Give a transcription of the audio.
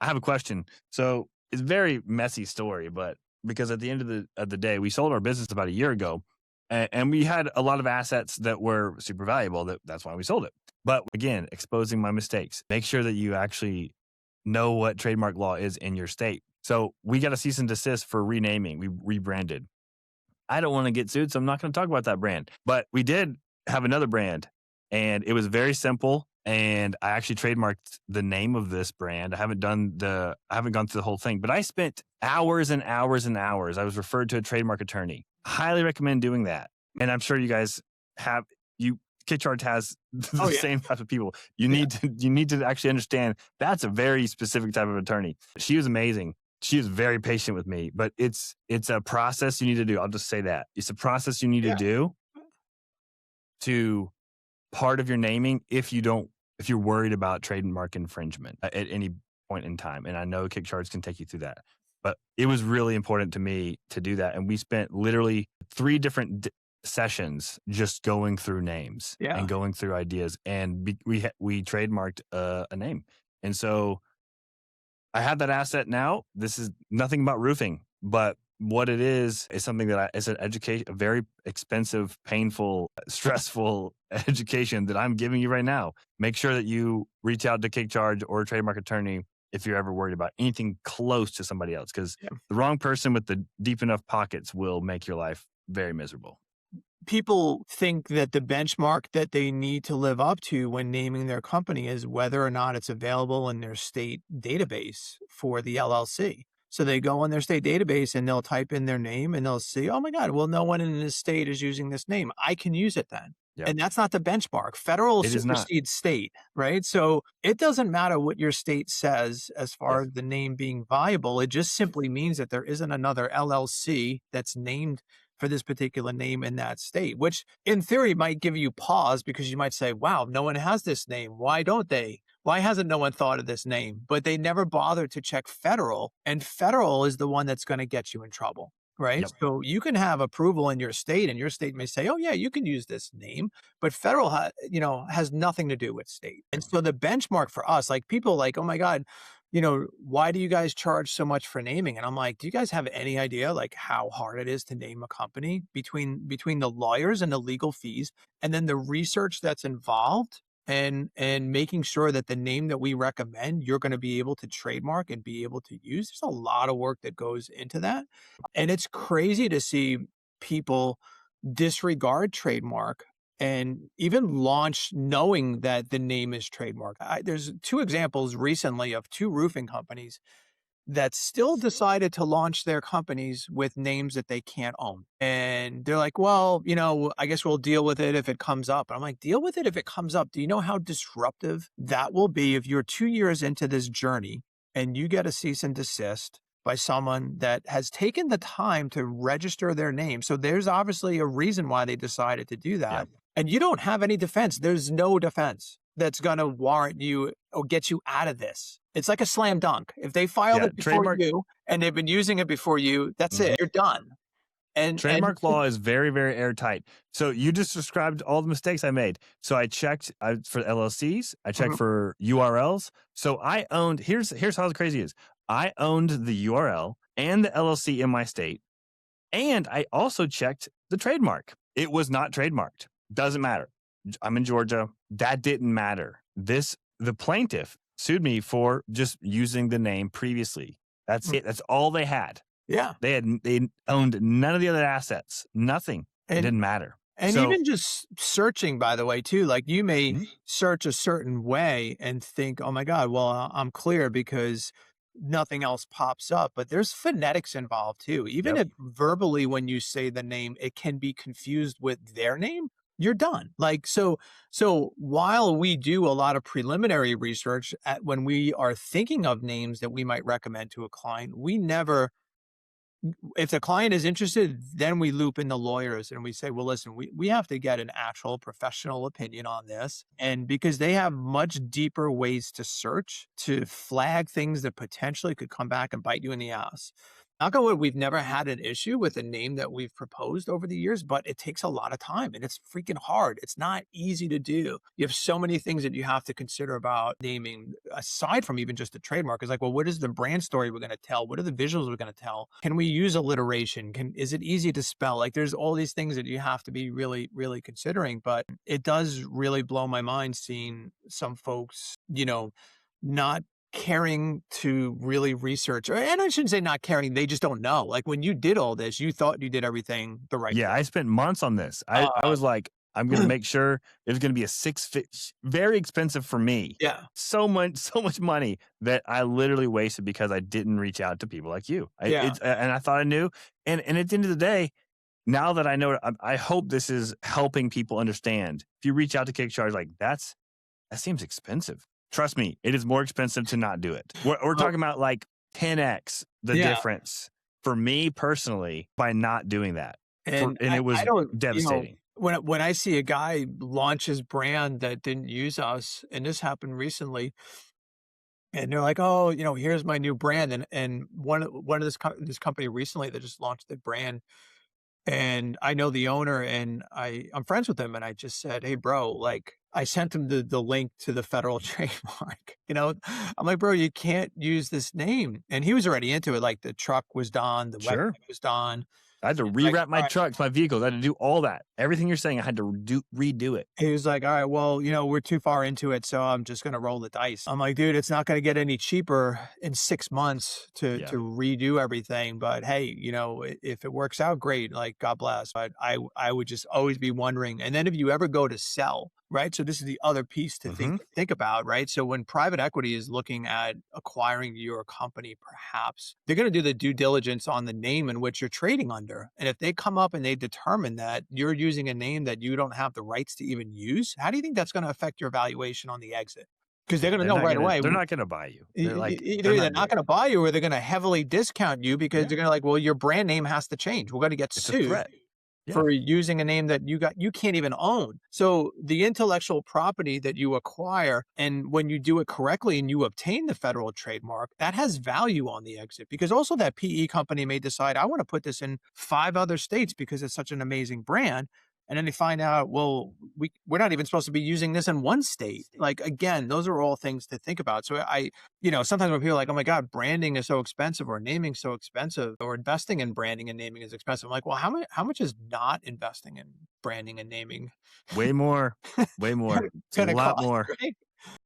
I have a question. So it's a very messy story, but because at the end of the day, we sold our business about a year ago, and we had a lot of assets that were super valuable. That's why we sold it. But again, exposing my mistakes. Make sure that you actually know what trademark law is in your state. So we got a cease and desist for renaming. We rebranded. I don't want to get sued, so I'm not going to talk about that brand. But we did have another brand, and it was very simple. And I actually trademarked the name of this brand. I haven't gone through the whole thing, but I spent hours and hours and hours. I was referred to a trademark attorney. Highly recommend doing that. And I'm sure you guys have Kickcharge has the same type of people. You need to actually understand that's a very specific type of attorney. She was amazing. She was very patient with me, but it's a process you need to do. I'll just say that. It's a process you need to do to part of your naming if you're worried about trademark infringement at any point in time. And I know Kickcharge can take you through that, but it was really important to me to do that. And we spent literally 3 different sessions just going through names and going through ideas. And we trademarked a name. And so I have that asset now. This is nothing about roofing, but what it is something that it's an education, a very expensive, painful, stressful education that I'm giving you right now. Make sure that you reach out to Kickcharge or a trademark attorney if you're ever worried about anything close to somebody else, because the wrong person with the deep enough pockets will make your life very miserable. People think that the benchmark that they need to live up to when naming their company is whether or not it's available in their state database for the LLC. So they go on their state database and they'll type in their name and they'll see, oh my God, well, no one in this state is using this name. I can use it then. Yep. And that's not the benchmark. Federal supersedes state, right? So it doesn't matter what your state says as far as the name being viable. It just simply means that there isn't another LLC that's named for this particular name in that state, which in theory might give you pause because you might say, wow, no one has this name. Why don't they? Why hasn't no one thought of this name? But they never bothered to check federal, and federal is the one that's going to get you in trouble, right? Yep. So you can have approval in your state, and your state may say, oh yeah, you can use this name, but federal has nothing to do with state. And so the benchmark for us, like people like, oh my God, why do you guys charge so much for naming? And I'm like, do you guys have any idea like how hard it is to name a company between the lawyers and the legal fees and then the research that's involved and making sure that the name that we recommend, you're going to be able to trademark and be able to use? There's a lot of work that goes into that. And it's crazy to see people disregard trademark and even launch knowing that the name is trademark. There's 2 examples recently of 2 roofing companies that still decided to launch their companies with names that they can't own. And they're like, well, I guess we'll deal with it if it comes up. And I'm like, deal with it if it comes up. Do you know how disruptive that will be if you're 2 years into this journey and you get a cease and desist by someone that has taken the time to register their name? So there's obviously a reason why they decided to do that. Yeah. And you don't have any defense. There's no defense that's going to warrant you or get you out of this. It's like a slam dunk. If they filed it before you and they've been using it before you, that's it. You're done. And trademark law is very, very airtight. So you just described all the mistakes I made. So I checked for LLCs. I checked for URLs. So I owned, here's how crazy it is. I owned the URL and the LLC in my state. And I also checked the trademark. It was not trademarked. Doesn't matter. I'm in Georgia. That didn't matter. The plaintiff sued me for just using the name previously. That's it. That's all they had. Yeah. They owned none of the other assets. Nothing. It didn't matter. And even just searching, by the way, too, like you may search a certain way and think, oh my God, well, I'm clear because nothing else pops up, but there's phonetics involved too. Even if verbally, when you say the name, it can be confused with their name. You're done. Like, so while we do a lot of preliminary research when we are thinking of names that we might recommend to a client, we never, if the client is interested, then we loop in the lawyers and we say, well, listen, we have to get an actual professional opinion on this. And because they have much deeper ways to search, to flag things that potentially could come back and bite you in the ass. Knock on wood, we've never had an issue with a name that we've proposed over the years, but it takes a lot of time and it's freaking hard. It's not easy to do. You have so many things that you have to consider about naming, aside from even just a trademark. It's like, well, what is the brand story we're going to tell? What are the visuals we're going to tell? Can we use alliteration? Is it easy to spell? Like, there's all these things that you have to be really, really considering. But it does really blow my mind seeing some folks, not caring to really research, and I shouldn't say not caring, they just don't know. Like, when you did all this, you thought you did everything the right Yeah, way. I spent months on this. I Uh, was like, I'm gonna make sure it's gonna be a very expensive for me. yeah, So much money that I literally wasted because I didn't reach out to people like you. yeah, And I thought I knew. And at the end of the day, now that I know, I hope this is helping people understand. If you reach out to Kickstarter, like that seems expensive. Trust me, it is more expensive to not do it. We're well, talking about like 10x the yeah, difference for me personally by not doing that. and And it I was don't, devastating. when I see a guy launch his brand that didn't use us, and this happened recently, and they're like, "Oh, here's my new brand," and one of this company recently that just launched the brand. And I know the owner and I'm friends with him. And I just said, hey, bro, like I sent him the link to the federal trademark. I'm like, bro, you can't use this name. And he was already into it. Like the truck was done, the website Sure. was done. I had to He's like, rewrap my all right. trucks, my vehicles. I had to do all that. Everything you're saying, I had to redo it. He was like, all right, well, we're too far into it. So I'm just going to roll the dice. I'm like, dude, it's not going to get any cheaper in 6 months to Yeah. redo everything. But hey, if it works out, great. Like, God bless. But I would just always be wondering. And then if you ever go to sell, right? So this is the other piece to Hmm. think about, right? So when private equity is looking at acquiring your company, perhaps they're going to do the due diligence on the name in which you're trading under. And if they come up and they determine that you're using a name that you don't have the rights to even use, how do you think that's going to affect your valuation on the exit? Because they're Yeah, going to know right away. they're not gonna buy you. They're like, they're Either they're not not doing going to it. buy you or they're going to heavily discount you because Yeah. they're going to like, well, your brand name has to change. We're going to get It's a sued threat. Yeah. for using a name that you can't even own. So the intellectual property that you acquire, and when you do it correctly and you obtain the federal trademark, that has value on the exit because also that PE company may decide, I want to put this in 5 other states because it's such an amazing brand. And then they find out, well, we're not even supposed to be using this in one state. Like, again, those are all things to think about. So sometimes when people are like, oh my God, branding is so expensive or naming so expensive or investing in branding and naming is expensive. I'm like, well, how much is not investing in branding and naming Way more. Way more. It's a gonna lot cost, more. right?